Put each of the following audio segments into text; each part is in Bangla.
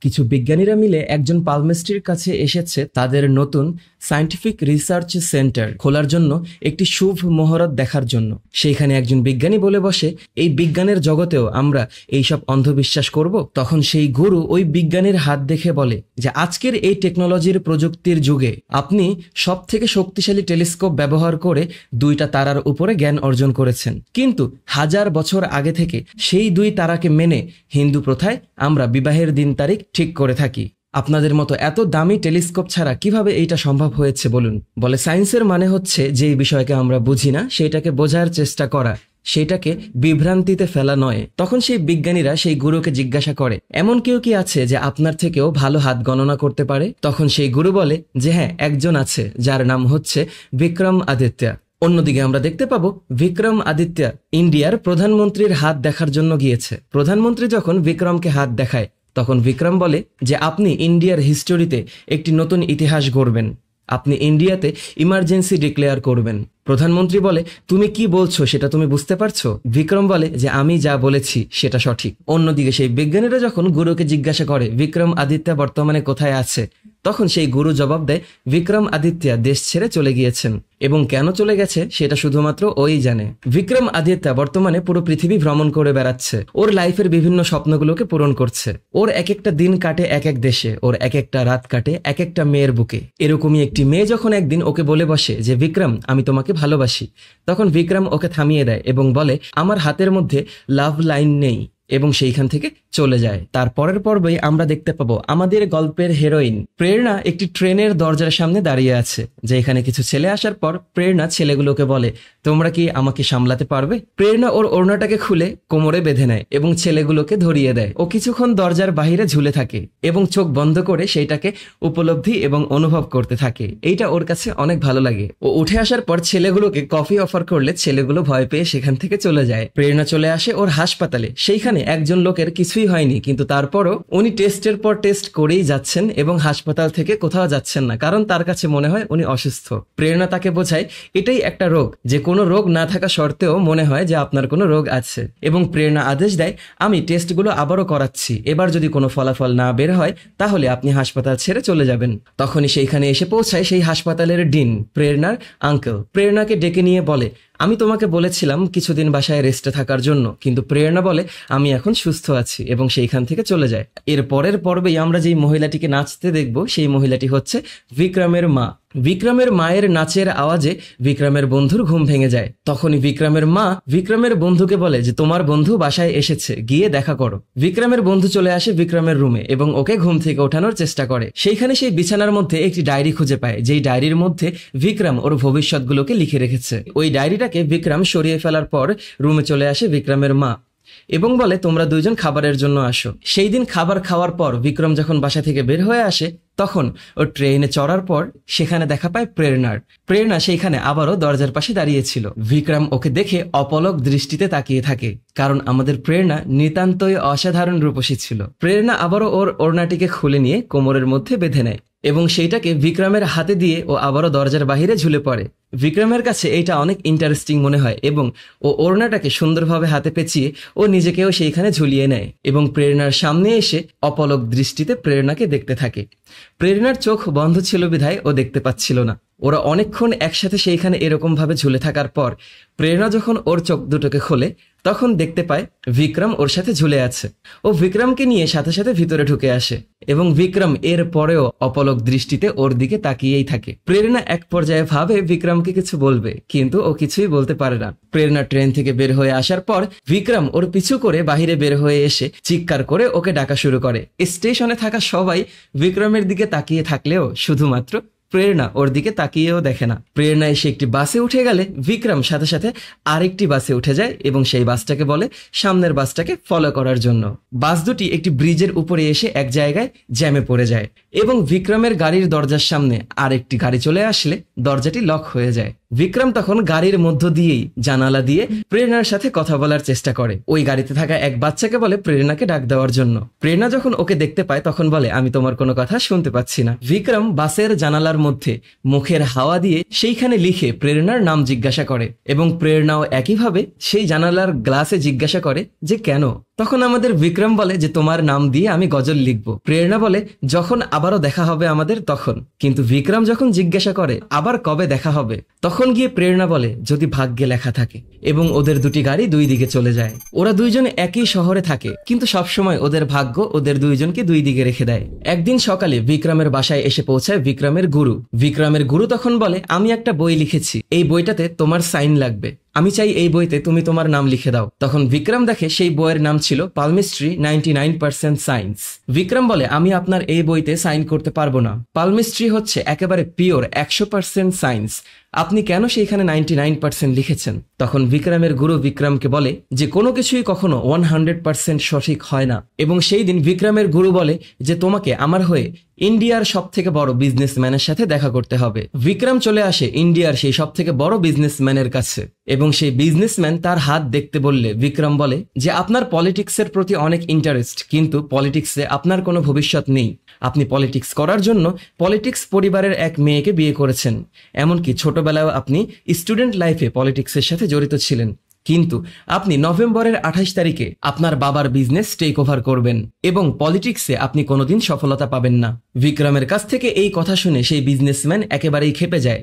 কিছু বিজ্ঞানীরা মিলে একজন পালমেস্ট্রির কাছে এসেছে তাদের নতুন সায়েন্টিফিক রিসার্চ সেন্টার খোলার জন্য একটি শুভ মুহূর্ত দেখার জন্য। সেইখানে একজন বিজ্ঞানী বলে বসে, এই বিজ্ঞানের জগতেও আমরা এইসব অন্ধবিশ্বাস করব? তখন সেই গুরু ওই বিজ্ঞানীর হাত দেখে বলে যে আজকের এই টেকনোলজির প্রযুক্তির যুগে আপনি সব থেকে শক্তিশালী টেলিস্কোপ ব্যবহার করে 2টা তারার উপরে জ্ঞান অর্জন করেছেন, কিন্তু 1000 বছর আগে থেকে সেই 2 তারাকে মেনে হিন্দু প্রথায় আমরা বিবাহের দিন তারিখ ঠিক করে থাকি। আপনাদের মতো এত দামি টেলিস্কোপ ছাড়া কিভাবে এইটা সম্ভব হয়েছে বলুন? বলে সায়েন্সের মানে হচ্ছে যেই বিষয়কে আমরা বুঝি না সেটাকে বোঝার চেষ্টা করা, সেটাকে বিভ্রান্তিতে ফেলা নয়। তখন সেই বিজ্ঞানীরা সেই গুরুকে জিজ্ঞাসা করে, এমন কেউ কি আছে যে আপনার থেকেও ভালো হাত গণনা করতে পারে? তখন সেই গুরু বলে যে হ্যাঁ, একজন আছে যার নাম হচ্ছে বিক্রম আদিত্য। অন্যদিকে আমরা দেখতে পাবো বিক্রম আদিত্য ইন্ডিয়ার প্রধানমন্ত্রীর হাত দেখার জন্য গিয়েছে। প্রধানমন্ত্রী যখন বিক্রমকে হাত দেখায় তখন বিক্রম বলে যে আপনি ইন্ডিয়ার হিস্টোরিতে একটি নতুন ইতিহাস গড়বেন, আপনি ইন্ডিয়াতে ইমার্জেন্সি ডিক্লেয়ার করবেন। প্রধানমন্ত্রী বলে, তুমি কি বলছো সেটা তুমি বুঝতে পারছো? বিক্রম বলে যে আমি যা বলেছি সেটা সঠিক। অন্যদিকে সেই বিজ্ঞানীরা যখন গুরুকে জিজ্ঞাসা করে বিক্রম আদিত্য বর্তমানে কোথায় আছে, তখন সেই গুরু জবাব দেয় বিক্রম আদিত্য দেশ ছেড়ে চলে গিয়েছেন, এবং কেন চলে গেছে সেটা শুধুমাত্র ওই জানে। বিক্রম আদিত্য বর্তমানে পুরো পৃথিবী ভ্রমণ করে বেড়াচ্ছে, ওর লাইফের বিভিন্ন স্বপ্নগুলোকে পূরণ করছে। ওর এক একটা দিন কাটে এক এক দেশে, ওর এক একটা রাত কাটে এক একটা মেয়ের বুকে। এরকমই একটি মেয়ে যখন একদিন ওকে বলে বসে যে বিক্রম আমি তোমাকে ভালোবাসি, তখন বিক্রম ওকে থামিয়ে দেয় এবং বলে আমার হাতের মধ্যে লাভ লাইন নেই, এবং সেইখান থেকে চলে যায়। তার পরের পর্বেই আমরা দেখতে পাবো আমাদের গল্পের হিরোইন প্রেরণা একটি ট্রেনের দরজার সামনে দাঁড়িয়ে আছে, যে এখানে কিছু ছেলে আসার পর প্রেরণা ছেলেগুলোকে বলে তোমরা কি আমাকে সামলাতে পারবে? প্রেরণা ওর ওড়নাটাকে খুলে কোমরে বেঁধে নেয় এবং ছেলেগুলোকে ধরিয়ে দেয়। ও কিছুক্ষণ দরজার বাহিরে ঝুলে থাকে এবং চোখ বন্ধ করে সেইটাকে উপলব্ধি এবং অনুভব করতে থাকে। এইটা ওর কাছে অনেক ভালো লাগে। ও উঠে আসার পর ছেলেগুলোকে কফি অফার করলে ছেলেগুলো ভয় পেয়ে সেখান থেকে চলে যায়। প্রেরণা চলে আসে ওর হাসপাতালে। সেইখানে একজন লোকের কিছুই হয়নি, কিন্তু তারপরও উনি টেস্টের পর টেস্ট করেই যাচ্ছেন এবং হাসপাতাল থেকে কোথাও যাচ্ছেন না, কারণ তার কাছে মনে হয় উনি অসুস্থ। প্রেরণা তাকে বোঝায় এটাই একটা রোগ, যে কোনো রোগ না থাকা সত্ত্বেও মনে হয় যে আপনার কোনো রোগ আছে, এবং প্রেরণা আদেশ দেয় আমি টেস্টগুলো আবারও করাচ্ছি, এবার যদি কোনো ফলাফল না বের হয় তাহলে আপনি হাসপাতাল ছেড়ে চলে যাবেন। তখনই সেইখানে এসে পৌঁছায় সেই হাসপাতালের ডিন, প্রেরণার আঙ্কেল। প্রেরণাকে ডেকে নিয়ে বলে আমি তোমাকে বলেছিলাম কিছুদিন বাসায় রেস্টে থাকার জন্য, কিন্তু প্রেরণা বলে আমি এখন সুস্থ আছি, এবং সেইখান থেকে চলে যায়। এর পরের পর্বেই আমরা যেই মহিলাটিকে নাচতে দেখব সেই মহিলাটি হচ্ছে বিক্রমের মা। বিক্রমের মায়ের নাচের আওয়াজে বিক্রমের বন্ধুর ঘুম ভেঙে যায়। তখনই বিক্রমের মা বিক্রমের বন্ধুকে বলে যে তোমার বন্ধু বাসায় এসেছে, গিয়ে দেখা করো। বিক্রমের বন্ধু চলে আসে বিক্রমের রুমে এবং ওকে ঘুম থেকে ওঠানোর চেষ্টা করে। সেইখানে সেই বিছানার মধ্যে একটি ডায়েরি খুঁজে পায়, যেই ডায়েরির মধ্যে বিক্রম ওর ভবিষ্যৎগুলোকে লিখে রেখেছে। ওই ডায়েরিটাকে বিক্রম সরিয়ে ফেলার পর রুমে চলে আসে বিক্রমের মা এবং বলে তোমরা দুইজন খাবারের জন্য আসো। সেই দিন খাবার খাওয়ার পর বিক্রম যখন বাসা থেকে বের হয়ে আসে তখন ও ট্রেনে চড়ার পর সেখানে দেখা পায় প্রেরণা সেইখানে আবারও দরজার পাশে দাঁড়িয়েছিল। বিক্রম ওকে দেখে অপলক দৃষ্টিতে তাকিয়ে থাকে, কারণ আমাদের প্রেরণা নিতান্তই অসাধারণ রূপসী ছিল। প্রেরণা আবারও ওর ওড়নাটিকে খুলে নিয়ে কোমরের মধ্যে বেঁধে নেয় এবং সেইটাকে বিক্রমের হাতে দিয়ে ও আবারও দরজার বাহিরে ঝুলে পড়ে। বিক্রমের কাছে এইটা অনেক ইন্টারেস্টিং মনে হয় এবং ও ওড়নাটাকে সুন্দরভাবে হাতে পেঁচিয়ে ও নিজেকেও সেইখানে ঝুলিয়ে নেয় এবং প্রেরণার সামনে এসে অপলক দৃষ্টিতে প্রেরণাকে দেখতে থাকে। প্রেরণার চোখ বন্ধ ছিল বিধায় ও দেখতে পাচ্ছিল না। ওরা অনেকক্ষণ একসাথে সেইখানে এরকম ভাবে ঝুলে থাকার পর প্রেরণা যখন ওর চোখ দুটোকে খোলে তখন দেখতে পায় বিক্রম ওর সাথে ঝুলে আছে। ও বিক্রমকে নিয়ে সাথে সাথে ভিতরে ঢুকে আসে এবং বিক্রম এর পরেও অপলক দৃষ্টিতে ওর দিকে তাকিয়েই থাকে। প্রেরণা এক পর্যায়ে ভাবে বিক্রমকে কিছু বলবে, কিন্তু ও কিছুই বলতে পারে না। প্রেরণা ট্রেন থেকে বের হয়ে আসার পর বিক্রম ওর পিছু করে বাহিরে বের হয়ে এসে চিৎকার করে ওকে ডাকা শুরু করে। স্টেশনে থাকা সবাই বিক্রমের দিকে তাকিয়ে থাকলেও শুধুমাত্র প্রেরণা ওর দিকে তাকিয়েও দেখে না। প্রেরণা এসে একটি বাসে উঠে গেলে বিক্রম সাথে সাথে আরেকটি বাসে উঠে যায় এবং সেই বাসটাকে বলে সামনের বাসটাকে ফলো করার জন্য। বাস দুটি একটি ব্রিজের উপরে এসে এক জায়গায় জ্যামে পড়ে যায় এবং বিক্রমের গাড়ির দরজার সামনে আরেকটি গাড়ি চলে আসলে দরজাটি লক হয়ে যায়। বিক্রম তখন গাড়ির মধ্য দিয়েই জানালা দিয়ে প্রেরণার সাথে কথা বলার চেষ্টা করে। ওই গাড়িতে থাকা এক বাচ্চাকে বলে প্রেরণাকে ডাক দেওয়ার জন্য। প্রেরণা যখন ওকে দেখতে পায় তখন বলে আমি তোমার কোনো কথা শুনতে পাচ্ছি না। বিক্রম বাসের জানালার মধ্যে মুখের হাওয়া দিয়ে সেইখানে লিখে প্রেরণার নাম জিজ্ঞাসা করে এবং প্রেরণাও একইভাবে সেই জানালার গ্লাসে জিজ্ঞাসা করে যে কেন। তখন আমাদের বিক্রম বলে যে তোমার নাম দিয়ে আমি গজল লিখব। প্রেরণা বলে যখন আবারও দেখা হবে আমাদের তখন। কিন্তু বিক্রম যখন জিজ্ঞাসা করে আবার কবে দেখা হবে, তখন গিয়ে প্রেরণা বলে যদি ভাগ্যে লেখা থাকে। এবং ওদের দুটি গাড়ি দুই দিকে চলে যায়। ওরা দুইজন একই শহরে থাকে, কিন্তু সবসময় ওদের ভাগ্য ওদের দুইজনকে দুই দিকে রেখে দেয়। একদিন সকালে বিক্রমের বাসায় এসে পৌঁছায় বিক্রমের গুরু। বিক্রমের গুরু তখন বলে আমি একটা বই লিখেছি, এই বইটাতে তোমার সাইন লাগবে, আমি চাই এই বইতে তুমি তোমার নাম লিখে দাও। তখন বিক্রম দেখে সেই বইয়ের নাম ছিল পালমিস্ট্রি 99% সায়েন্স। বিক্রম বলে আমি আপনার এই বইতে সাইন করতে পারবো না, পালমিস্ট্রি হচ্ছে একেবারে পিওর 100% সায়েন্স, আপনি কেন সেইখানে 99% লিখেছেন? তখন বিক্রমের গুরু বিক্রমকে বলে যে কোনো কিছুই কখনো 100% সঠিক হয় না। এবং সেই দিন বিক্রমের গুরু বলে যে তোমাকে আমার হয়ে ইন্ডিয়ার সব থেকে বড় বিজনেসম্যানের সাথে দেখা করতে হবে। বিক্রম চলে আসে ইন্ডিয়ার সেই সব থেকে বড় বিজনেসম্যানের কাছে এবং সেই বিজনেসম্যান তার হাত দেখতে বললে বিক্রম বলে যে আপনার পলিটিক্সের প্রতি অনেক ইন্টারেস্ট, কিন্তু পলিটিক্সে আপনার কোনো ভবিষ্যৎ নেই। আপনি পলিটিক্স করার জন্য পলিটিক্স পরিবারের এক মেয়েকে বিয়ে করেছেন, এমনকি ছোটবেলায় আপনি স্টুডেন্ট লাইফে পলিটিক্সের সাথে জড়িত ছিলেন, কিন্তু আপনি নভেম্বরের 28 তারিখে আপনার বাবার বিজনেস টেক ওভার করবেন এবং পলিটিক্সে আপনি কোনোদিন সফলতা পাবেন না। বিক্রমের কাছ থেকে এই কথা শুনে সেই বিজনেসম্যান একেবারেই ক্ষেপে যায়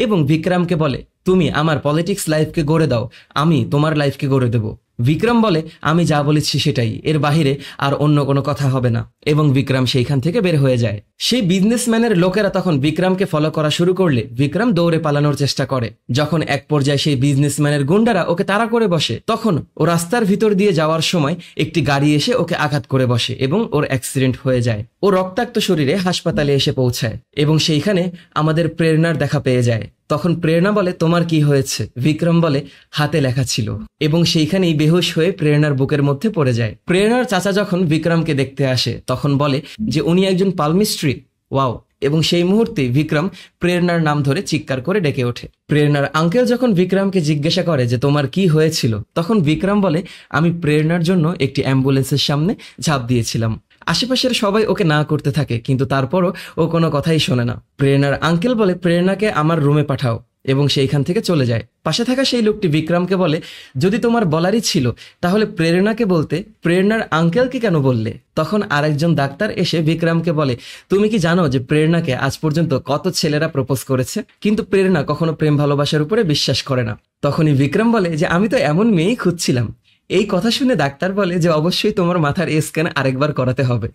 এবং বিক্রমকে বলে তুমি আমার পলিটিক্স লাইফকে গড়ে দাও, আমি তোমার লাইফকে গড়ে দেব। বিক্রম বলে আমি যা বলেছি সেটাই, এর বাহিরে আর অন্য কোনো কথা হবে না। এবং বিক্রম সেইখান থেকে বের হয়ে যায়। সেই বিজনেসম্যানের লোকেরা তখন বিক্রমকে ফলো করা শুরু করলে বিক্রম দৌড়ে পালানোর চেষ্টা করে। যখন এক পর্যায়ে সেই বিজনেসম্যানের গুন্ডারা ওকে তাড়া করে বসে, তখন ও রাস্তার ভিতর দিয়ে যাওয়ার সময় একটি গাড়ি এসে ওকে আঘাত করে বসে এবং ওর অ্যাক্সিডেন্ট হয়ে যায়। ও রক্তাক্ত শরীরে হাসপাতালে এসে পৌঁছায় এবং সেইখানে আমাদের প্রেরণার দেখা পেয়ে যায়। তখন প্রেরণা বলে তোমার কি হয়েছে? বিক্রম বলে হাতে লেখা ছিল এবং সেইখানেই বেহুশ হয়ে প্রেরণার বুকের মধ্যে পড়ে যায়। প্রেরণার চাচা যখন বিক্রমকে দেখতে আসে তখন বলে যে উনি একজন পালমিস্ট্রি, ওয়াও। এবং সেই মুহূর্তে বিক্রম প্রেরণার নাম ধরে চিৎকার করে ডেকে ওঠে। প্রেরণার আঙ্কেল যখন বিক্রমকে জিজ্ঞাসা করে যে তোমার কি হয়েছিল, তখন বিক্রম বলে আমি প্রেরণার জন্য একটি অ্যাম্বুলেন্সের সামনে ঝাঁপ দিয়েছিলাম। আশেপাশের সবাই ওকে না করতে থাকে, কিন্তু তারপরও ও কোনো কথাই শোনে না। প্রেরণার আঙ্কেল বলে প্রেরণাকে আমার রুমে পাঠাও এবং সেইখান থেকে চলে যায়। পাশে থাকা সেই লোকটি বিক্রমকে বলে যদি তোমার বলারই ছিল তাহলে প্রেরণাকে বলতে, প্রেরণার আঙ্কেলকে কেন বললে? তখন আরেকজন ডাক্তার এসে বিক্রমকে বলে তুমি কি জানো যে প্রেরণাকে আজ পর্যন্ত কত ছেলেরা প্রপোজ করেছে, কিন্তু প্রেরণা কখনো প্রেম ভালোবাসার উপরে বিশ্বাস করে না। তখনই বিক্রম বলে যে আমি তো এমন মেয়েই খুঁজছিলাম। এই কথা শুনে ডাক্তার বলে যে অবশ্যই তোমার মাথার স্ক্যান আরেকবার করাতে হবে।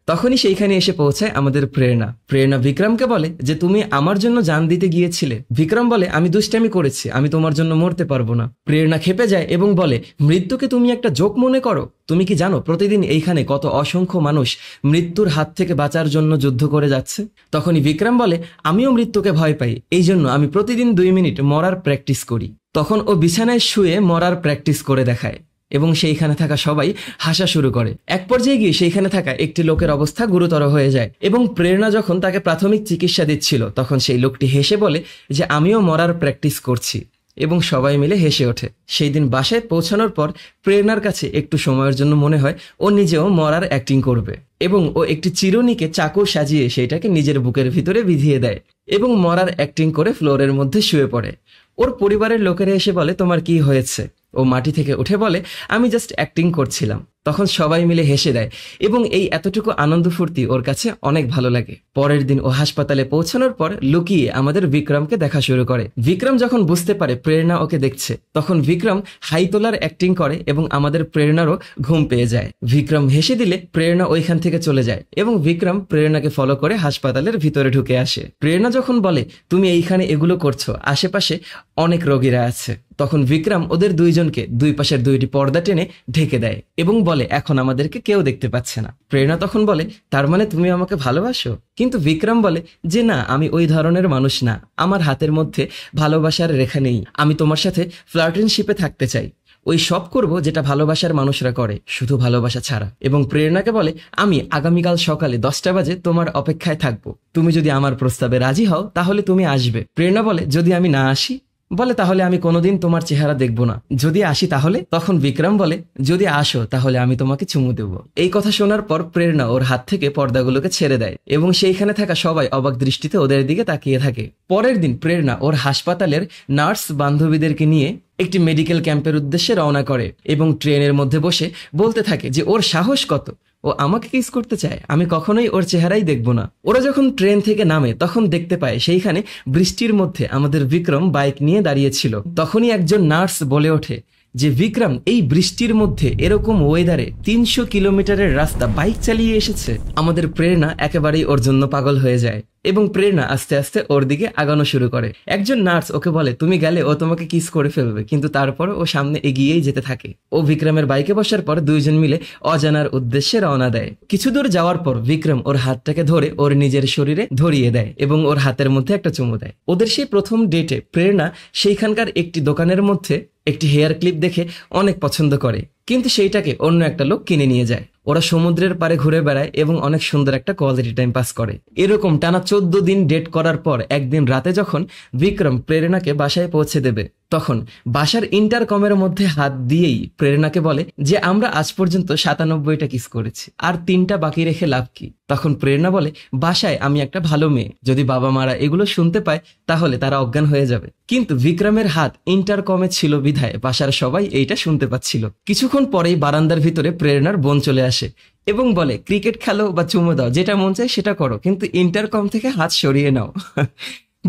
তখনই সেইখানে এসে পৌঁছায় আমাদের প্রেরণা। প্রেরণা বিক্রমকে বলে যে তুমি আমার জন্য জান দিতে গিয়েছিলে। বিক্রম বলে আমি দুষ্টামি করেছি, আমি তোমার জন্য মরতে পারবো না। প্রেরণা ক্ষেপে যায় এবং বলে মৃত্যুকে তুমি একটা জোক মনে করো? তুমি কি জানো প্রতিদিন এইখানে কত অসংখ্য মানুষ মৃত্যুর হাত থেকে বাঁচার জন্য যুদ্ধ করে যাচ্ছে? তখনই বিক্রম বলে আমিও মৃত্যুকে ভয় পাই, এই জন্য আমি প্রতিদিন 2 মিনিট মরার প্র্যাকটিস করি। তখন ও বিছানায় শুয়ে মরার প্র্যাকটিস করে দেখায় এবং সেইখানে থাকা সবাই হাসা শুরু করে। এক পর্যায়ে গিয়ে সেইখানে থাকা একটি লোকের অবস্থা গুরুতর হয়ে যায় এবং প্রেরণা যখন তাকে প্রাথমিক চিকিৎসা দিচ্ছিল তখন সেই লোকটি হেসে বলে যে আমিও মরার প্র্যাকটিস করছি এবং সবাই মিলে হেসে ওঠে। সেই দিন বাসায় পৌঁছানোর পর প্রেরণার কাছে একটু সময়ের জন্য মনে হয় ও নিজেও মরার অ্যাক্টিং করবে এবং ও একটি চিরুনিকে চাকু সাজিয়ে সেইটাকে নিজের বুকের ভিতরে বিধিয়ে দেয় এবং মরার অ্যাক্টিং করে ফ্লোরের মধ্যে শুয়ে পড়ে। ওর পরিবারের লোকেরা এসে বলে তোমার কি হয়েছে? ও মাটি থেকে উঠে বলে আমি জাস্ট অ্যাক্টিং করছিলাম। তখন সবাই মিলে হেসে দেয় এবং এই এতটুকু আনন্দ ফুর্তি ওর কাছে অনেক ভালো লাগে। পরের দিন ও হাসপাতালে পৌঁছানোর পর লুকিয়ে আমাদের বিক্রমকে দেখা শুরু করে। বিক্রম যখন বুঝতে পারে প্রেরণা ওকে দেখছে তখন বিক্রম হাই তোলার অ্যাক্টিং করে এবং আমাদের প্রেরণারও ঘুম পেয়ে যায়। বিক্রম হেসে দিলে প্রেরণা ওইখান থেকে চলে যায় এবং বিক্রম প্রেরণাকে ফলো করে হাসপাতালের ভিতরে ঢুকে আসে। প্রেরণা যখন বলে তুমি এইখানে এগুলো করছো, আশেপাশে অনেক রোগীরা আছে, তখন বিক্রম ওদের দুইজনকে দুই পাশের 2টি পর্দা টেনে ঢেকে দেয় এবং বলে এখন আমাদেরকে কেউ দেখতে পাচ্ছে না। প্রেরণা তখন বলে তার মানে তুমি আমাকে ভালোবাসো? কিন্তু বিক্রম বলে যে না, আমি ওই ধরনের মানুষ না, আমার হাতের মধ্যে ভালোবাসার রেখা নেই, আমি তোমার সাথে ফ্লার্টেনশিপে থাকতে চাই, ওই সব করব যেটা ভালোবাসার মানুষরা করে, শুধু ভালোবাসা ছাড়া। এবং প্রেরণাকে বলে আমি আগামীকাল সকালে 10টা বাজে তোমার অপেক্ষায় থাকবো, তুমি যদি আমার প্রস্তাবে রাজি হও তাহলে তুমি আসবে। প্রেরণা বলে যদি আমি না আসি? বলে তাহলে আমি কোনোদিন তোমার চেহারা দেখবো না। যদি আসি তাহলে? তখন বিক্রম বলে যদি আসো তাহলে আমি তোমাকে চুমু দেবো। এই কথা শোনার পর প্রেরণা ওর হাত থেকে পর্দাগুলোকে ছেড়ে দেয় এবং সেইখানে থাকা সবাই অবাক দৃষ্টিতে ওদের দিকে তাকিয়ে থাকে। পরের দিন প্রেরণা ওর হাসপাতালের নার্স বান্ধবীদেরকে নিয়ে একটি মেডিকেল ক্যাম্পের উদ্দেশ্যে রওনা করে এবং ট্রেনের মধ্যে বসে বলতে থাকে যে ওর সাহস কত, ও আমাকে কিস করতে চায়, আমি কখনোই ওর চেহারাই দেখব না। ওরা যখন ট্রেন থেকে নামে তখন দেখতে পায় সেইখানে বৃষ্টির মধ্যে আমাদের বিক্রম বাইক নিয়ে দাঁড়িয়েছিল। তখনই একজন নার্স বলে ওঠে যে বিক্রম এই বৃষ্টির মধ্যে এরকম ওয়েদারে 300 কিলোমিটারের রাস্তা বাইক চালিয়ে এসেছে। আমাদের প্রেরণা একেবারেই ওর জন্য পাগল হয়ে যায় এবং প্রেরণা আস্তে আস্তে ওর দিকে আগানো শুরু করে। একজন নার্স ওকে বলে তুমি গেলে ও তোমাকে কিস করে ফেলবে, কিন্তু তারপর ও সামনে এগিয়েই যেতে থাকে। ও বিক্রমের বাইকে বসার পর দুইজন মিলে অজানার উদ্দেশ্যে রওনা দেয়। কিছু দূর যাওয়ার পর বিক্রম ওর হাতটাকে ধরে ওর নিজের শরীরে ধরিয়ে দেয় এবং ওর হাতের মধ্যে একটা চুমু দেয়। ওদের সেই প্রথম ডেটে প্রেরণা সেইখানকার একটি দোকানের মধ্যে একটি হেয়ার ক্লিপ দেখে অনেক পছন্দ করে, কিন্তু সেইটাকে অন্য একটা লোক কিনে নিয়ে যায়। ওরা সমুদ্রের পাড়ে ঘুরে বেড়ায় এবং অনেক সুন্দর একটা কোয়ালিটি টাইম পাস করে। এরকম টানা 14 দিন ডেট করার পর একদিন রাতে যখন বিক্রম প্রেরণাকে বাসায় পৌঁছে দেবে, তখন বাসার ইন্টারকমের মধ্যে হাত দিয়েই প্রেরণাকে বলে যে আমরা আজ পর্যন্ত 97টা কিস করেছি, আর 3টা বাকি রেখে লাভ কি। তখন প্রেরণা বলে বাসায় আমি একটা ভালো মেয়ে, যদি বাবা মারা এগুলো শুনতে পায় তাহলে তারা অজ্ঞান হয়ে যাবে। কিন্তু বিক্রমের হাত ইন্টারকমে ছিল বিধায় বাসার সবাই এইটা শুনতে পাচ্ছিল। কিছুক্ষণ পরেই বারান্দার ভিতরে প্রেরণার বোন চলে আসে এবং বলে ক্রিকেট খেলো বা চুমো দাও, যেটা মন চায় সেটা করো, কিন্তু ইন্টারকম থেকে হাত সরিয়ে নাও।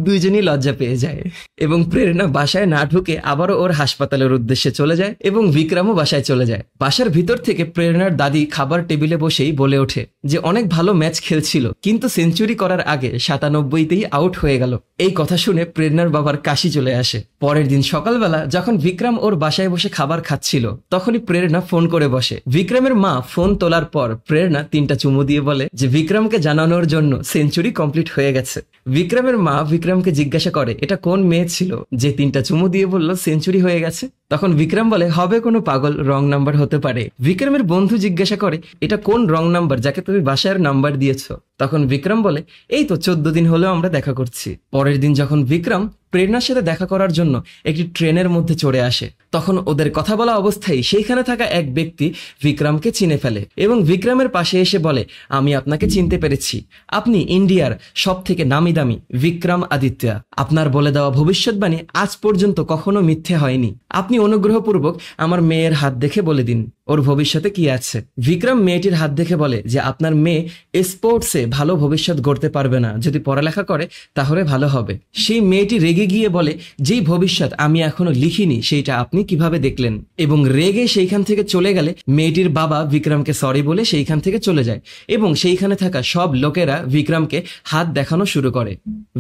দুইজনই লজ্জা পেয়ে যায় এবং প্রেরণা বাসায় না ঢুকে আবারও ওর হাসপাতালের উদ্দেশ্যে চলে যায় এবং বিক্রমও বাসায় চলে যায়। বাসার ভিতর থেকে প্রেরণার দাদি খাবার টেবিলে বসেই বলে ওঠে যে অনেক ভালো ম্যাচ খেলছিল, কিন্তু সেঞ্চুরি করার আগে 97তেই আউট হয়ে গেল। এই কথা শুনে প্রেরণার বাবার কাশি চলে আসে। পরের দিন সকালবেলা যখন বিক্রম ওর বাসায় বসে খাবার খাচ্ছিল তখনই প্রেরণা ফোন করে বসে। বিক্রমের মা ফোন তোলার পর প্রেরণা 3টা চুমু দিয়ে বলে যে বিক্রমকে জানানোর জন্য সেঞ্চুরি কমপ্লিট হয়ে গেছে। বিক্রমের মা বিক্রমকে জিজ্ঞাসা করে এটা কোন মেয়ে ছিল যে 3টা চুমু দিয়ে বলল সেঞ্চুরি হয়ে গেছে। তখন বিক্রম বলে হবে কোনো পাগল, রং নাম্বার হতে পারে। বিক্রমের বন্ধু জিজ্ঞাসা করে এটা কোন রং নাম্বার যাকে তুমি বাসার নাম্বার দিয়েছো। তখন বিক্রম বলে এই তো 14 দিন হলেও আমরা দেখা করছি। পরের দিন যখন বিক্রম প্রেরণার সাথে দেখা করার জন্য একটি ট্রেনের মধ্যে চড়ে আসে, তখন ওদের কথা বলা অবস্থায় সেইখানে থাকা এক ব্যক্তি বিক্রমকে চিনে ফেলে এবং বিক্রমের পাশে এসে বলে আমি আপনাকে চিনতে পেরেছি, আপনি ইন্ডিয়ার সব থেকে নামি দামি বিক্রম আদিত্য। আপনার বলে দেওয়া ভবিষ্যৎবাণী আজ পর্যন্ত কখনো মিথ্যে হয়নি। আপনি অনুগ্রহপূর্বক আমার মেয়ের হাত দেখে বলে দিন ওর ভবিষ্যতে কি আছে। বিক্রম মেয়েটির হাত দেখে বলে যে আপনার মেয়ে স্পোর্টসে ভালো ভবিষ্যৎ গড়তে পারবে না, যদি পড়ালেখা করে তাহলে ভালো হবে। সেই মেয়েটি রেগে গিয়ে বলে যেই ভবিষ্যৎ আমি এখনো লিখিনি সেইটা আপনি কিভাবে দেখলেন, এবং রেগে সেইখান থেকে চলে গেলে মেয়েটির বাবা বিক্রমকে সরি বলে সেইখান থেকে চলে যায় এবং সেইখানে থাকা সব লোকেরা বিক্রমকে হাত দেখানো শুরু করে।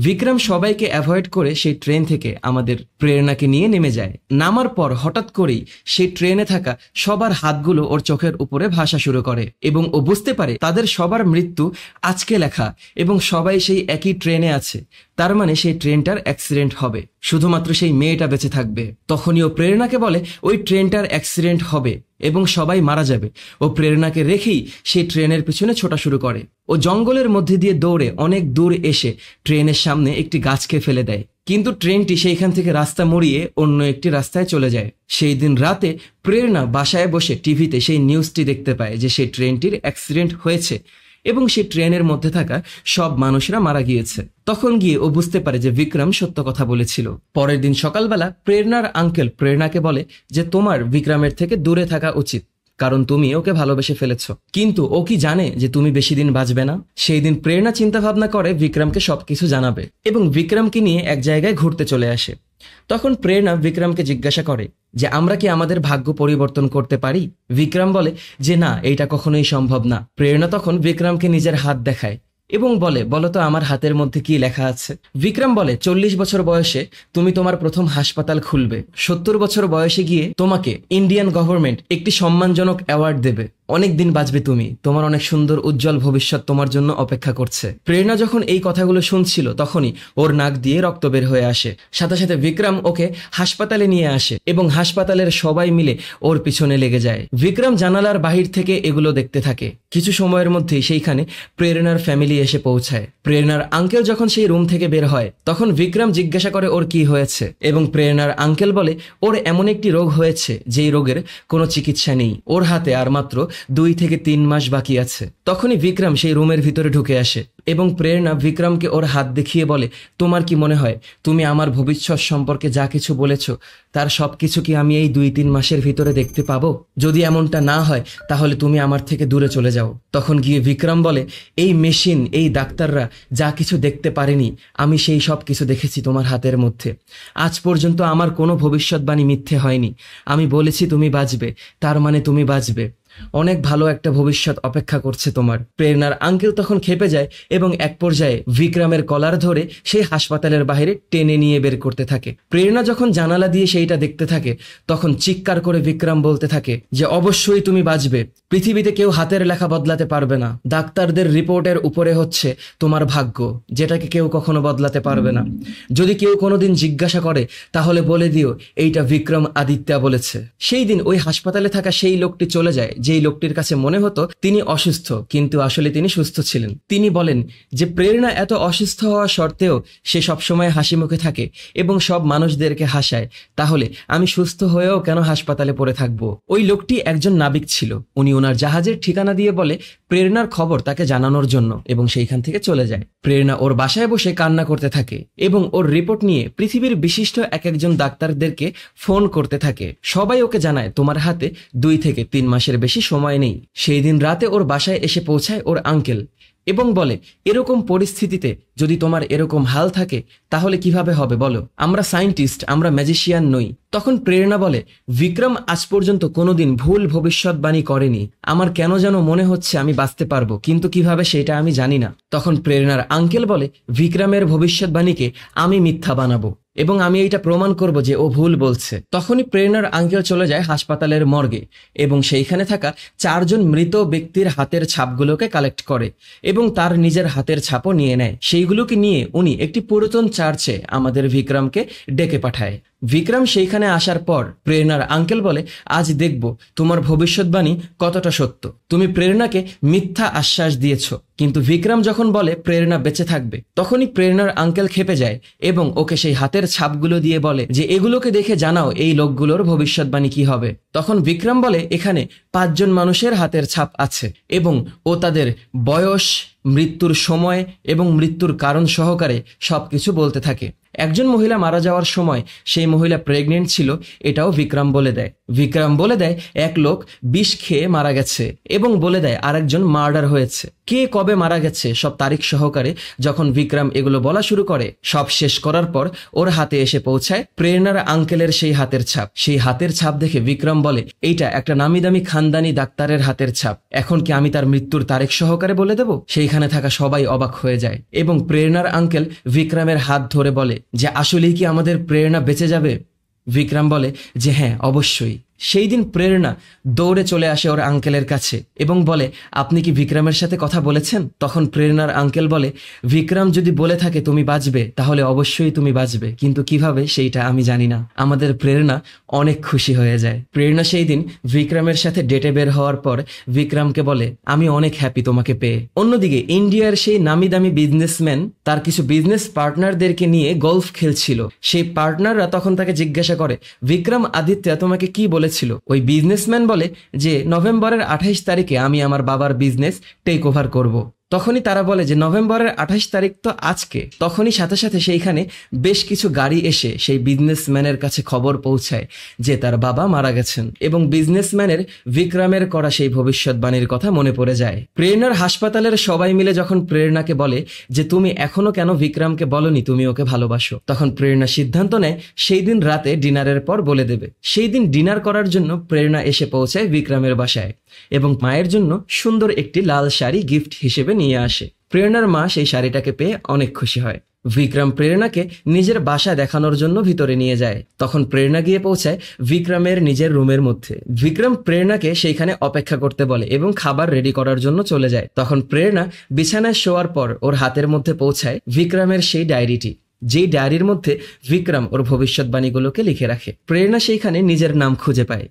বিক্রম সবাইকে অ্যাভয়েড করে সেই ট্রেন থেকে আমাদের প্রেরণাকে নিয়ে নেমে যায়। নামার পর হঠাৎ করেই সেই ট্রেনে থাকা সবার হাতগুলো ওর চোখের উপরে ভাসা শুরু করে এবং ও বুঝতে পারে তাদের সবার মৃত্যু আজকে লেখা এবং সবাই সেই একই ট্রেনে আছে। তার মানে সেই ট্রেনটার অ্যাক্সিডেন্ট হবে, শুধুমাত্র সেই মেয়েটা বেঁচে থাকবে। তখনই ও প্রেরণাকে বলে ওই ট্রেনটার অ্যাক্সিডেন্ট হবে এবং সবাই মারা যাবে। ও প্রেরণাকে রেখেই সেই ট্রেনের পিছনে ছোটা শুরু করে। ও জঙ্গলের মধ্যে দিয়ে দৌড়ে অনেক দূর এসে ট্রেনের সামনে একটি গাছকে ফেলে দেয়, কিন্তু ট্রেনটি সেইখান থেকে রাস্তা মুড়িয়ে অন্য একটি রাস্তায় চলে যায়। সেই দিন রাতে প্রেরণা বাসায় বসে টিভিতে সেই নিউজটি দেখতে পায় যে সেই ট্রেনটির অ্যাক্সিডেন্ট হয়েছে এবং সেই ট্রেনের মধ্যে থাকা সব মানুষরা মারা গিয়েছে। তখন গিয়ে ও বুঝতে পারে যে বিক্রম সত্য কথা বলেছিল। পরের দিন সকালবেলা প্রেরণার আঙ্কেল প্রেরণাকে বলে যে তোমার বিক্রমের থেকে দূরে থাকা উচিত, কারণ তুমি ওকে ভালোবেসে ফেলেছ। কিন্তু ও কি জানে যে তুমি বেশি দিন বাঁচবে না? সেই দিন প্রেরণা চিন্তা ভাবনা করে বিক্রমকে সবকিছু জানাবে এবং বিক্রমকে নিয়ে এক জায়গায় ঘুরতে চলে আসে। তখন প্রেরণা বিক্রমকে জিজ্ঞাসা করে যে আমরা কি আমাদের ভাগ্য পরিবর্তন করতে পারি? বিক্রম বলে যে না, এইটা কখনোই সম্ভব না। প্রেরণা তখন বিক্রমকে নিজের হাত দেখায় এবং বলে বলতো আমার হাতের মধ্যে কি লেখা আছে। বিক্রম বলে 40 বছর বয়সে তুমি তোমার প্রথম হাসপাতাল খুলবে, 70 বছর বয়সে গিয়ে তোমাকে ইন্ডিয়ান গভর্নমেন্ট একটি সম্মানজনক অ্যাওয়ার্ড দেবে, অনেক দিন বাঁচবে তুমি, তোমার অনেক সুন্দর উজ্জ্বল ভবিষ্যৎ তোমার জন্য অপেক্ষা করছে। প্রেরণা যখন এই কথাগুলো শুনছিল তখনই ওর নাক দিয়ে রক্ত বের হয়ে আসে। সাথে সাথে বিক্রম ওকে হাসপাতালে নিয়ে আসে এবং হাসপাতালের সবাই মিলে ওর পিছনে লেগে যায়। বিক্রম জানালার বাহির থেকে এগুলো দেখতে থাকে। কিছু সময়ের মধ্যেই সেইখানে প্রেরণার ফ্যামিলি এসে পৌঁছায়। প্রেরণার আঙ্কেল যখন সেই রুম থেকে বের হয় তখন বিক্রম জিজ্ঞাসা করে ওর কি হয়েছে এবং প্রেরণার আঙ্কেল বলে ওর এমন একটি রোগ হয়েছে যেই রোগের কোনো চিকিৎসা নেই, ওর হাতে আর মাত্র 2 থেকে 3 মাস বাকি আছে। তখনই বিক্রম সেই রুমের ভিতরে ঢুকে আসে। এবং প্রেরণা বিক্রমকে ওর হাত দেখিয়ে বলে, তোমার কি মনে হয় তুমি আমার ভবিষ্যৎ সম্পর্কে যা কিছু বলেছ তার সবকিছু কি আমি এই 2-3 মাসের ভিতরে দেখতে পাবো? যদি এমনটা না হয় তাহলে তুমি আমার থেকে দূরে চলে যাও। তখন গিয়ে বিক্রম বলে, এই মেশিন, এই ডাক্তাররা যা কিছু দেখতে পারেনি আমি সেই সব কিছু দেখেছি তোমার হাতের মধ্যে। আজ পর্যন্ত আমার কোনো ভবিষ্যৎবাণী মিথ্যে হয়নি। আমি বলেছি তুমি বাঁচবে, তার মানে তুমি বাঁচবে। অনেক ভালো একটা ভবিষ্যৎ অপেক্ষা করছে তোমার। প্রেরণার আঙ্কেল তখন খেপে যায় এবং এক পর্যায়ে বিক্রমের কলার ধরে সেই হাসপাতালের বাইরে টেনে নিয়ে বের করতে থাকে। প্রেরণা যখন জানালা দিয়ে সেইটা দেখতে থাকে তখন চিৎকার করে বিক্রম বলতে থাকে যে অবশ্যই তুমি বাঁচবে, পৃথিবীতে কেউ হাতের লেখা বদলাতে পারবে না, ডাক্তারদের রিপোর্টের উপরে হচ্ছে তোমার ভাগ্য, যেটাকে কেউ কখনো বদলাতে পারবে না। যদি কেউ কোনোদিন জিজ্ঞাসা করে তাহলে বলে দিও এইটা বিক্রম আদিত্যা বলেছে। সেই দিন ওই হাসপাতালে থাকা সেই লোকটি চলে যায়, যেই লোকটির কাছে মনে হতো তিনি অসুস্থ, কিন্তু আসলে তিনি সুস্থ ছিলেন। তিনি বলেন যে প্রেরণা এত অসুস্থ হওয়া সত্ত্বেও সে সবসময় হাসি মুখে থাকে এবং সব মানুষদেরকে হাসায়, তাহলে আমি সুস্থ হয়েও কেন হাসপাতালে পড়ে থাকবো? ওই লোকটি একজন নাবিক ছিল। উনি ওনার জাহাজের ঠিকানা দিয়ে বলে প্রেরণার খবর তাকে জানানোর জন্য এবং সেইখান থেকে চলে যায়। প্রেরণা ওর বাসায় বসে কান্না করতে থাকে এবং ওর রিপোর্ট নিয়ে পৃথিবীর বিশিষ্ট একজন ডাক্তারদেরকে ফোন করতে থাকে। সবাই ওকে জানায় তোমার হাতে 2 থেকে 3 মাসের বেশি সময় নেই। সেই দিন রাতে ওর বাসায় এসে পৌঁছায় ওর আঙ্কেল এবং বলে এরকম পরিস্থিতিতে যদি তোমার এরকম হাল থাকে তাহলে কিভাবে হবে বলো? আমরা সায়েন্টিস্ট, আমরা ম্যাজিশিয়ান নই। তখন প্রেরণা বলে বিক্রম আজ পর্যন্ত কোনোদিন ভুল ভবিষ্যৎবাণী করেনি। আমার কেন যেন মনে হচ্ছে আমি বাঁচতে পারবো, কিন্তু কিভাবে সেটা আমি জানি না। তখন প্রেরণার আঙ্কেল বলে বিক্রমের ভবিষ্যৎবাণীকে আমি মিথ্যা বানাবো এবং আমি এইটা প্রমাণ করব যে ও ভুল বলছে। তখনই প্রেরণার আঙ্কেল চলে যায় হাসপাতালের মর্গে এবং সেইখানে থাকা 4 জন মৃত ব্যক্তির হাতের ছাপগুলোকে কালেক্ট করে এবং তার নিজের হাতের ছাপও নিয়ে নেয়। সেইগুলোকে নিয়ে উনি একটি পুরাতন চার্চে আমাদের বিক্রমকে ডেকে পাঠায়। বিক্রম সেইখানে আসার পর প্রেরণার আঙ্কেল বলে আজ দেখব তোমার ভবিষ্যৎবাণী কতটা সত্য। তুমি প্রেরণাকে মিথ্যা আশ্বাস দিয়েছ, কিন্তু বিক্রম যখন বলে প্রেরণা বেঁচে থাকবে তখনই প্রেরণার আঙ্কেল খেপে যায় এবং ওকে সেই হাতের ছাপগুলো দিয়ে বলে যে এগুলোকে দেখে জানাও এই লোকগুলোর ভবিষ্যৎবাণী কি হবে। তখন বিক্রম বলে এখানে 5 জন মানুষের হাতের ছাপ আছে এবং ও তাদের বয়স, মৃত্যুর সময় এবং মৃত্যুর কারণ সহকারে সবকিছু বলতে থাকে। একজন মহিলা মারা যাওয়ার সময় সেই মহিলা প্রেগনেন্ট ছিল, এটাও বিক্রম বলে দেয়। বিক্রম বলে দেয় এক লোক বিষ খেয়ে মারা গেছে এবং বলে দেয় আরেকজন মার্ডার হয়েছে। কে কবে মারা গেছে সব তারিখ সহকারে যখন বিক্রম এগুলো বলা শুরু করে, সব শেষ করার পর ওর হাতে এসে পৌঁছায় প্রেরণার আঙ্কেলের সেই হাতের ছাপ। সেই হাতের ছাপ দেখে বিক্রম বলে এইটা একটা নামি দামি খানদানি ডাক্তারের হাতের ছাপ, এখন কি আমি তার মৃত্যুর তারিখ সহকারে বলে দেব? সেইখানে থাকা সবাই অবাক হয়ে যায় এবং প্রেরণার আঙ্কেল বিক্রমের হাত ধরে বলে যে আসলেই কি আমাদের প্রেরণা বেঁচে যাবে? বিক্রম বলে যে হ্যাঁ অবশ্যই। সেই দিন প্রেরণা দৌড়ে চলে আসে ওর আঙ্কেলের কাছে এবং বলে আপনি কি বিক্রমের সাথে কথা বলেছেন? তখন প্রেরণার আঙ্কেল বলে বিক্রম যদি বলে থাকে তুমি বাঁচবে তাহলে অবশ্যই তুমি বাঁচবে, কিন্তু কিভাবে সেইটা আমি জানি না। আমাদের প্রেরণা অনেক খুশি হয়ে যায়। প্রেরণা সেই দিন বিক্রমের সাথে ডেটে বের হওয়ার পর বিক্রমকে বলে আমি অনেক হ্যাপি তোমাকে পেয়ে। অন্যদিকে ইন্ডিয়ার সেই নামি দামি বিজনেসম্যান তার কিছু বিজনেস পার্টনারদেরকে নিয়ে গলফ খেলছিল। সেই পার্টনাররা তখন তাকে জিজ্ঞাসা করে বিক্রম আদিত্যা তোমাকে কি বলেছিল? ওই বিজনেসম্যান বলে যে নভেম্বরের 28 তারিখে আমি আমার বাবার বিজনেস টেক ওভার করব। তখনই তারা বলে যে নভেম্বরের 28 তারিখ তো আজকে। তখনই সাথে সাথে সেইখানে বেশ কিছু গাড়ি এসে সেই বিজনেসম্যানের কাছে খবর পৌঁছায় যে তার বাবা মারা গেছেন এবং বিজনেসম্যানের বিক্রমের করা সেই ভবিষ্যৎবাণীর কথা মনে পড়ে যায়। প্রেরণার হাসপাতালের সবাই মিলে যখন প্রেরণাকে বলে যে তুমি এখনো কেন বিক্রমকে বলনি তুমি ওকে ভালোবাসো, তখন প্রেরণা সিদ্ধান্ত নেয় সেই দিন রাতে ডিনারের পর বলে দেবে। সেই দিন ডিনার করার জন্য প্রেরণা এসে পৌঁছায় বিক্রমের বাসায় এবং মায়ের জন্য সুন্দর একটি লাল শাড়ি গিফট হিসেবে নিয়ে আসে। প্রেরণার মা সেই শাড়িটাকে পেয়ে অনেক খুশি হয়। বিক্রম প্রেরণাকে নিজের বাসা দেখানোর জন্য ভিতরে নিয়ে যায়। তখন প্রেরণা গিয়ে পৌঁছায় বিক্রমের নিজের রুমের মধ্যে। বিক্রম প্রেরণাকে সেইখানে অপেক্ষা করতে বলে এবং খাবার রেডি করার জন্য চলে যায়। তখন প্রেরণা বিছানায় শোয়ার পর ওর হাতের মধ্যে পৌঁছায় বিক্রমের সেই ডায়েরিটি, যেই ডায়েরির মধ্যে বিক্রম ওর ভবিষ্যৎবাণীগুলোকে লিখে রাখে। প্রেরণা সেইখানে নিজের নাম খুঁজে পায়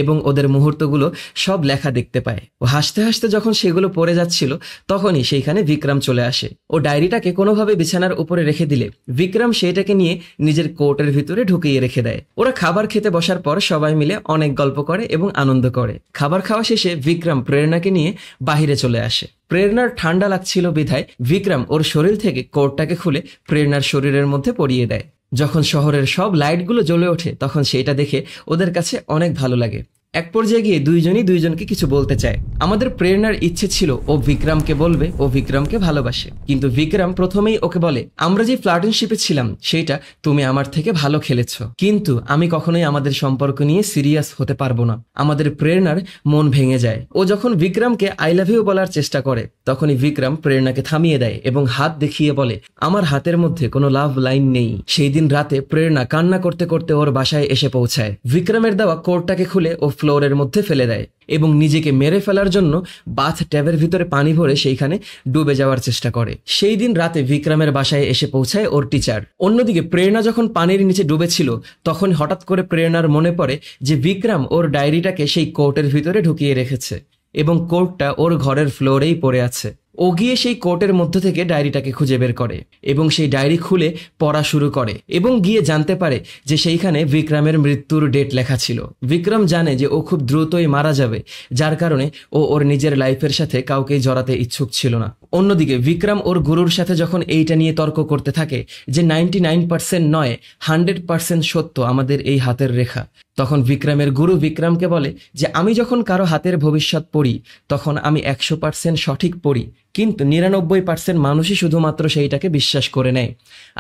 এবং ওদের মুহূর্তগুলো সব লেখা দেখতে পায়। ও হাসতে হাসতে যখন সেগুলো পড়ে যাচ্ছিল তখনই সেইখানে বিক্রম চলে আসে। ও ডায়েরিটাকে কোনোভাবে বিছানার উপরে রেখে দিলে বিক্রম সেইটাকে নিয়ে নিজের কোটের ভিতরে ঢুকিয়ে রেখে দেয়। ওরা খাবার খেতে বসার পর সবাই মিলে অনেক গল্প করে এবং আনন্দ করে। খাবার খাওয়া শেষে বিক্রম প্রেরণাকে নিয়ে বাহিরে চলে আসে। প্রেরণার ঠান্ডা লাগছিল বিধায় বিক্রম ওর শরীর থেকে কোটটাকে খুলে প্রেরণার শরীরের মধ্যে পরিয়ে দেয়। যখন শহরের সব লাইটগুলো জ্বলে ওঠে তখন সেটা দেখে ওদের কাছে অনেক ভালো লাগে। এক পর্যায়ে গিয়ে দুইজনই দুইজনকে কিছু বলতে চায়। আমাদের প্রেরণার ইচ্ছে ছিল ও বিক্রমকে বলবে ও বিক্রমকে ভালোবাসে, কিন্তু বিক্রম প্রথমেই ওকে বলে আমরা যে ফ্লার্টনশিপে ছিলাম সেটা তুমি আমার থেকে ভালো খেলেছ, কিন্তু আমি কখনোই আমাদের সম্পর্ক নিয়ে সিরিয়াস হতে পারবো না। আমাদের প্রেরণার মন ভেঙে যায়। ও যখন বিক্রমকে আই লাভ ইউ বলার চেষ্টা করে তখনই বিক্রম প্রেরণাকে থামিয়ে দেয় এবং হাত দেখিয়ে বলে আমার হাতের মধ্যে কোনো লাভ লাইন নেই। সেই দিন রাতে প্রেরণা কান্না করতে করতে ওর বাসায় এসে পৌঁছায়। বিক্রমের দেওয়া কোটটাকে খুলে ও ফ্লোরের মধ্যে ফেলে দেয় এবং নিজেকে মেরে ফেলার জন্য বাথ ট্যাবের ভিতরে পানি ভরে সেইখানে ডুবে যাওয়ার চেষ্টা করে। সেই দিন রাতে বিক্রমের বাসায় এসে পৌঁছায় ওর টিচার। অন্যদিকে প্রেরণা যখন পানির নিচে ডুবেছিল তখন হঠাৎ করে প্রেরণার মনে পড়ে যে বিক্রম ওর ডায়েরিটাকে সেই কোটের ভিতরে ঢুকিয়ে রেখেছে এবং কোটটা ওর ঘরের ফ্লোরেই পড়ে আছে। ও গিয়ে সেই কোটের মধ্য থেকে ডায়েরিটাকে খুঁজে বের করে এবং সেই ডায়েরি খুলে পড়া শুরু করে এবং গিয়ে জানতে পারে যে সেইখানে বিক্রমের মৃত্যুর ডেট লেখা ছিল। বিক্রম জানে যে ও খুব দ্রুতই মারা যাবে, যার কারণে ও ওর নিজের লাইফের সাথে কাউকেই জড়াতে ইচ্ছুক ছিল না। অন্যদিকে বিক্রম ওর গুরুর সাথে যখন এইটা নিয়ে তর্ক করতে থাকে যে 99% নয় 100% সত্য আমাদের এই হাতের রেখা, তখন বিক্রমের গুরু বিক্রমকে বলে যে আমি যখন কারো হাতের ভবিষ্যৎ পড়ি তখন আমি 100% সঠিক পড়ি, কিন্তু 99% মানুষই শুধুমাত্র সেইটাকে বিশ্বাস করে নেয়।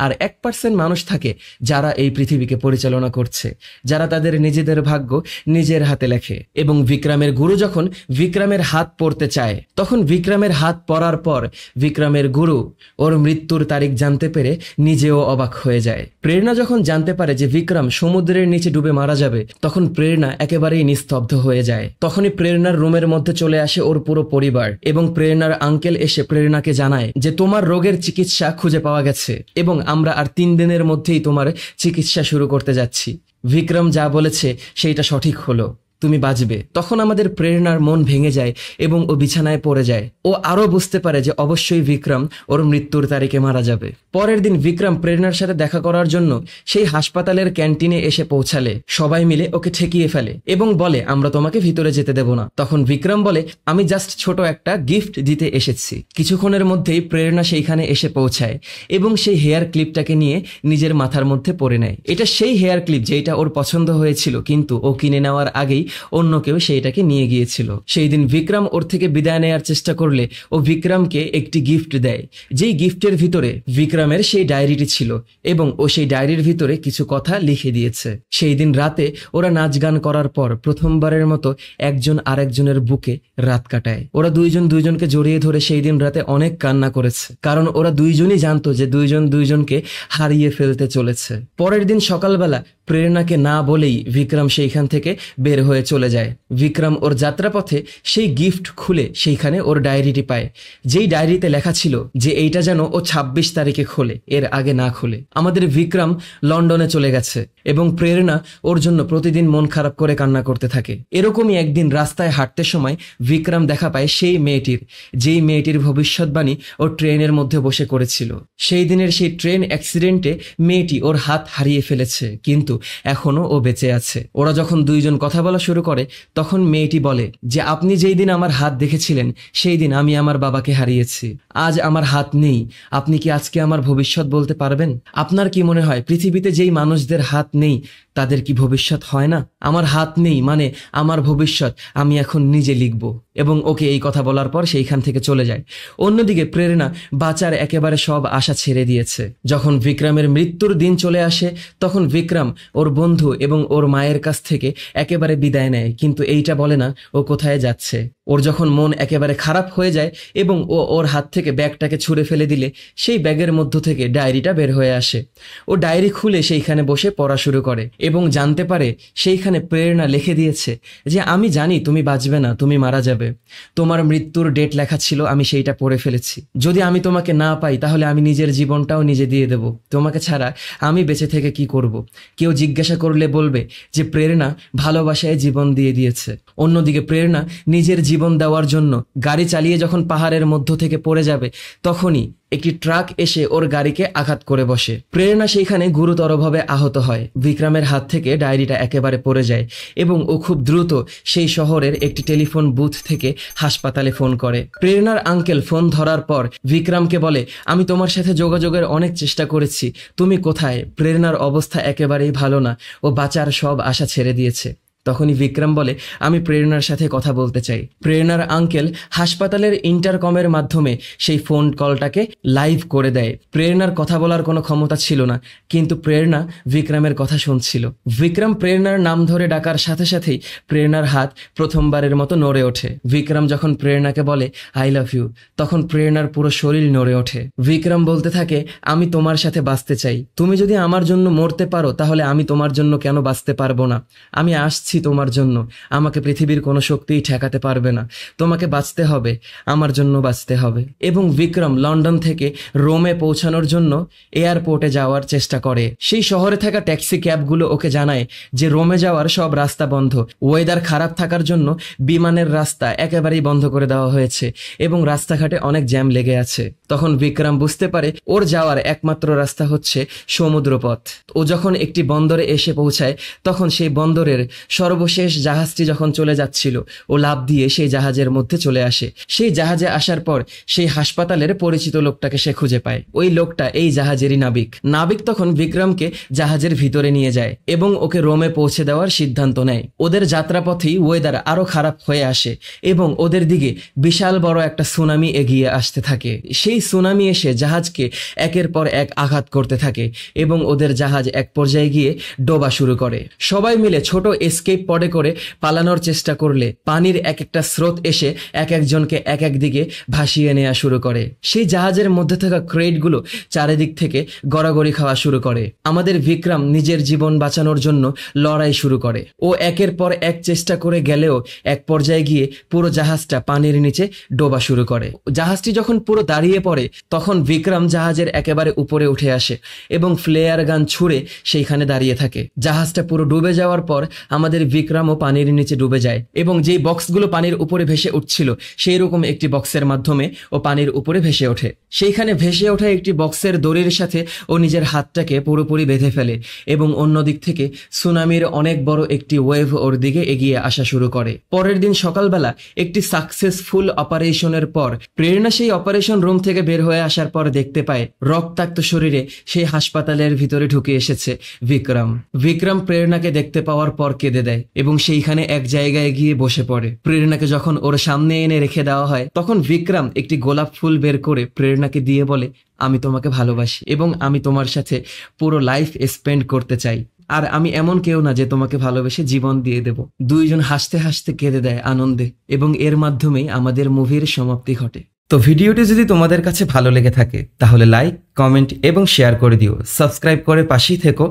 আর 1% মানুষ থাকে যারা এই পৃথিবীকে পরিচালনা করছে, যারা তাদের নিজেদের ভাগ্য নিজের হাতে লেখে। এবং বিক্রমের গুরু যখন বিক্রমের হাত পড়তে চায় তখন বিক্রমের হাত পড়ার পর বিক্রমের গুরু ওর মৃত্যুর তারিখ জানতে পেরে নিজেও অবাক হয়ে যায়। প্রেরণা যখন জানতে পারে যে বিক্রম সমুদ্রের নিচে ডুবে মারা যাবে তখন প্রেরণা একেবারেই নিস্তব্ধ হয়ে যায়। তখনই প্রেরণার রুমের মধ্যে চলে আসে ওর পুরো পরিবার এবং প্রেরণার আঙ্কেল এসে প্রেরণাকে জানায় যে তোমার রোগের চিকিৎসা খুঁজে পাওয়া গেছে এবং আমরা আর 3 দিনের মধ্যেই তোমার চিকিৎসা শুরু করতে যাচ্ছি। বিক্রম যা বলেছে সেইটা সঠিক হলো, তুমি বাঁচবে। তখন আমাদের প্রেরণার মন ভেঙে যায় এবং ও বিছানায় পড়ে যায়। ও আরো বুঝতে পারে যে অবশ্যই বিক্রম ওর মৃত্যুর তারিখে মারা যাবে। পরের দিন বিক্রম প্রেরণার সাথে দেখা করার জন্য সেই হাসপাতালের ক্যান্টিনে এসে পৌঁছালে সবাই মিলে ওকে ঠেকিয়ে ফেলে এবং বলে আমরা তোমাকে ভিতরে যেতে দেব না। তখন বিক্রম বলে আমি জাস্ট ছোট একটা গিফট দিতে এসেছি। কিছুক্ষণের মধ্যেই প্রেরণা সেইখানে এসে পৌঁছায় এবং সেই হেয়ার ক্লিপটাকে নিয়ে নিজের মাথার মধ্যে পরে নেয়। এটা সেই হেয়ার ক্লিপ যেটা ওর পছন্দ হয়েছিল, কিন্তু ও কিনে নেওয়ার আগেই অন্য কেউ সেইটাকে নিয়ে গিয়েছিল। সেই দিন বিক্রম ওর থেকে বিদায় নেওয়ার চেষ্টা করলে ও বিক্রমকে একটি গিফট দেয়, যেই গিফটের ভিতরে বিক্রমের সেই ডায়েরিটি ছিল এবং ও সেই ডায়েরির ভিতরে কিছু কথা লিখে দিয়েছে। সেই দিন রাতে ওরা নাচ গান করার পর প্রথমবারের মতো একজন আরেকজনের বুকে রাত কাটায়। ওরা দুইজন দুইজনকে জড়িয়ে ধরে সেই দিন রাতে অনেক কান্না করেছে, কারণ ওরা দুইজনই জানতো যে দুইজন দুইজনকে হারিয়ে ফেলতে চলেছে। পরের দিন সকালবেলা প্রেরণাকে না বলেই বিক্রম সেইখান থেকে বের হয়ে চলে যায়। বিক্রম ওর যাত্রাপথে সেই গিফট খুলে সেইখানে ওর ডায়েরিটি পায়, যেই ডায়েরিতে লেখা ছিল যে এইটা যেন ও 26 তারিখে খোলে, এর আগে না খোলে। আমাদের বিক্রম লন্ডনে চলে গেছে এবং প্রেরণা ওর জন্য প্রতিদিন মন খারাপ করে কান্না করতে থাকে। এরকমই একদিন রাস্তায় হাঁটতে সময় বিক্রম দেখা পায় সেই মেয়েটির, যেই মেয়েটির ভবিষ্যৎবাণী ও ট্রেনের মধ্যে বসে করেছিল। সেই দিনের সেই ট্রেন অ্যাক্সিডেন্টে মেয়েটি ওর হাত হারিয়ে ফেলেছে, কিন্তু এখনো ও বেঁচে আছে। ওরা যখন দুইজন কথা বলা শুরু করে তখন মেয়েটি বলে যে আপনি যেই দিন আমার হাত দেখেছিলেন সেই দিন আমি আমার বাবাকে হারিয়েছি। আজ আমার হাত নেই, আপনি কি আজকে আমার ভবিষ্যৎ বলতে পারবেন? আপনার কি মনে হয় পৃথিবীতে যেই মানুষদের হাত নেই তাদের কি ভবিষ্যৎ হয় না? আমার হাত নেই মানে আমার ভবিষ্যৎ আমি এখন নিজে লিখব। এবং ওকে এই কথা বলার পর সেইখান থেকে চলে যায়। অন্যদিকে প্রেরণা বাঁচার একেবারে সব আশা ছেড়ে দিয়েছে। যখন বিক্রমের মৃত্যুর দিন চলে আসে তখন বিক্রম ওর বন্ধু এবং ওর মায়ের কাছ থেকে একেবারে বিদায় নেয়, কিন্তু এইটা বলে না ও কোথায় যাচ্ছে। ওর যখন মন একেবারে খারাপ হয়ে যায় এবং ও ওর হাত থেকে ব্যাগটাকে ছুঁড়ে ফেলে দিলে সেই ব্যাগের মধ্য থেকে ডায়েরিটা বের হয়ে আসে। ও ডায়েরি খুলে সেইখানে বসে পড়া শুরু করে এবং জানতে পারে সেইখানে প্রেরণা লিখে দিয়েছে যে আমি জানি তুমি বাঁচবে না, তুমি মারা যাবে। তোমার মৃত্যুর ডেট লেখা ছিল, আমি সেইটা পড়ে ফেলেছি। যদি আমি তোমাকে না পাই তাহলে আমি নিজের জীবনটাও নিজে দিয়ে দেব। তোমাকে ছাড়া আমি বেঁচে থেকে কি করব? কেউ জিজ্ঞাসা করলে বলবে যে প্রেরণা ভালোবাসায় জীবন দিয়ে দিয়েছে। অন্যদিকে প্রেরণা নিজের জীবন দেওয়ার জন্য গাড়ি চালিয়ে যখন পাহাড়ের মধ্য থেকে পড়ে যাবে তখনই একটি ট্রাক এসে ওর গাড়িকে আঘাত করে বসে। প্রেরণা সেইখানে গুরুতরভাবে আহত হয়। বিক্রমের হাত থেকে ডায়েরিটা একেবারে পড়ে যায় এবং ও খুব দ্রুত সেই শহরের একটি টেলিফোন বুথ থেকে হাসপাতালে ফোন করে। প্রেরণার আঙ্কেল ফোন ধরার পর বিক্রমকে বলে, আমি তোমার সাথে যোগাযোগের অনেক চেষ্টা করেছি, তুমি কোথায়? প্রেরণার অবস্থা একেবারেই ভালো না, ও বাঁচার সব আশা ছেড়ে দিয়েছে। তখনই বিক্রম বলে, আমি প্রেরণার সাথে কথা বলতে চাই। প্রেরণার আঙ্কেল হাসপাতালের ইন্টারকমের মাধ্যমে সেই ফোন কলটাকে লাইভ করে দেয়। প্রেরণার কথা বলার কোনো ক্ষমতা ছিল না, কিন্তু প্রেরণা বিক্রমের কথা শুনছিল। বিক্রম প্রেরণার নাম ধরে ডাকার সাথে সাথেই প্রেরণার হাত প্রথমবারের মতো নড়ে ওঠে। বিক্রম যখন প্রেরণাকে বলে আই লাভ ইউ, তখন প্রেরণার পুরো শরীর নড়ে ওঠে। বিক্রম বলতে থাকে, আমি তোমার সাথে বাঁচতে চাই। তুমি যদি আমার জন্য মরতে পারো তাহলে আমি তোমার জন্য কেন বাঁচতে পারবো না? আমি আসছি তোমার জন্য, আমাকে পৃথিবীর কোনো শক্তিই ঠেকাতে পারবে না। তোমাকে বাঁচতে হবে, আমার জন্য বাঁচতে হবে। এবং বিক্রম লন্ডন থেকে রোমে পৌঁছানোর জন্য এয়ারপোর্টে যাওয়ার চেষ্টা করে। সেই শহরে থাকা ট্যাক্সি ক্যাবগুলো ওকে জানায় যে রোমে যাওয়ার সব রাস্তা বন্ধ। ওয়েদার খারাপ থাকার জন্য বিমানের রাস্তা একেবারেই বন্ধ করে দেওয়া হয়েছে এবং রাস্তাঘাটে অনেক জ্যাম লেগে আছে। তখন বিক্রম বুঝতে পারে ওর যাওয়ার একমাত্র রাস্তা হচ্ছে সমুদ্রপথ। ও যখন একটি বন্দরে এসে পৌঁছায় তখন সেই বন্দরের সর্বশেষ জাহাজটি যখন চলে যাচ্ছিল ও লাফ দিয়ে সেই জাহাজের মধ্যে চলে আসে। সেই জাহাজে আসার পর সেই হাসপাতালের পরিচিত লোকটাকে সে খুঁজে পায়। ওই লোকটা এই জাহাজেরই নাবিক। নাবিক তখন বিক্রমকে জাহাজের ভিতরে নিয়ে যায় এবং ওকে রোমে পৌঁছে দেওয়ার সিদ্ধান্ত নেয়। ওদের যাত্রাপথেই ওয়েদার আরো খারাপ হয়ে আসে এবং ওদের দিকে বিশাল বড় একটা সুনামি এগিয়ে আসতে থাকে। সেই সুনামি এসে জাহাজকে একের পর এক আঘাত করতে থাকে এবং ওদের জাহাজ এক পর্যায়ে গিয়ে ডোবা শুরু করে। সবাই মিলে ছোট এসকেপ পডে করে পালানোর চেষ্টা করলে পানির এক একটা স্রোত এসে এক একজনকে এক এক দিকে ভাসিয়ে নেওয়া শুরু করে। সেই জাহাজের মধ্যে থাকা ক্রেটগুলো চারিদিক থেকে গড়াগড়ি খাওয়া শুরু করে। আমাদের বিক্রম নিজের জীবন বাঁচানোর জন্য লড়াই শুরু করে। ও একের পর এক চেষ্টা করে গেলেও এক পর্যায়ে গিয়ে পুরো জাহাজটা পানির নিচে ডোবা শুরু করে। জাহাজটি যখন পুরো দাঁড়িয়ে পড়ে তখন বিক্রম জাহাজের একেবারে উপরে উঠে আসে এবং ফ্লেয়ার গান ছুড়ে সেইখানে দাঁড়িয়ে থাকে। জাহাজটা পুরো ডুবে যাওয়ার পর আমাদের বিক্রমও পানির নিচে ডুবে যায় এবং যেই বক্সগুলো পানির উপরে ভেসে উঠছিল সেই রকম একটি বক্সের মাধ্যমে ও পানির উপরে ভেসে ওঠে। সেইখানে ভেসে ওঠা একটি বক্সের দড়ির সাথে ও নিজের হাতটাকে পুরোপুরি বেঁধে ফেলে এবং অন্য দিক থেকে সুনামির অনেক বড় একটি ওয়েভ ওর দিকে এগিয়ে আসা শুরু করে। পরের দিন সকালবেলা একটি সাকসেসফুল অপারেশনের পর প্রেরণা সেই অপারেশন রুম থেকে বের হয়ে আসার পর দেখতে পায় রক্তাক্ত শরীরে সেই হাসপাতালের ভিতরে ঢুকে এসেছে বিক্রম। বিক্রম প্রেরণাকে দেখতে পাওয়ার পর কেঁদে দেয় এবং সেইখানে এক জায়গায় গিয়ে বসে পড়ে। প্রেরণাকে যখন ওর সামনে এনে রেখে দেওয়া হয় তখন বিক্রম একটি গোলাপ ফুল বের করে প্রেরণাকে দিয়ে বলে, আমি তোমাকে ভালোবাসি এবং আমি তোমার সাথে পুরো লাইফ স্পেন্ড করতে চাই। আর আমি এমন কেউ না যে তোমাকে ভালোবেসে জীবন দিয়ে দেব। দুইজন হাসতে হাসতে কেঁদে দেয় আনন্দে এবং এর মাধ্যমেই আমাদের মুভির সমাপ্তি ঘটে। তো ভিডিওটি যদি তোমাদের কাছে ভালো লেগে থাকে তাহলে লাইক, কমেন্ট এবং শেয়ার করে দিও। সাবস্ক্রাইব করে পাশেই থেকো।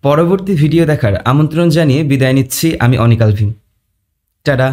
পরবর্তী ভিডিও দেখার আমন্ত্রণ জানিয়ে বিদায় নিচ্ছি আমি অনিক আলভিন। টাটা।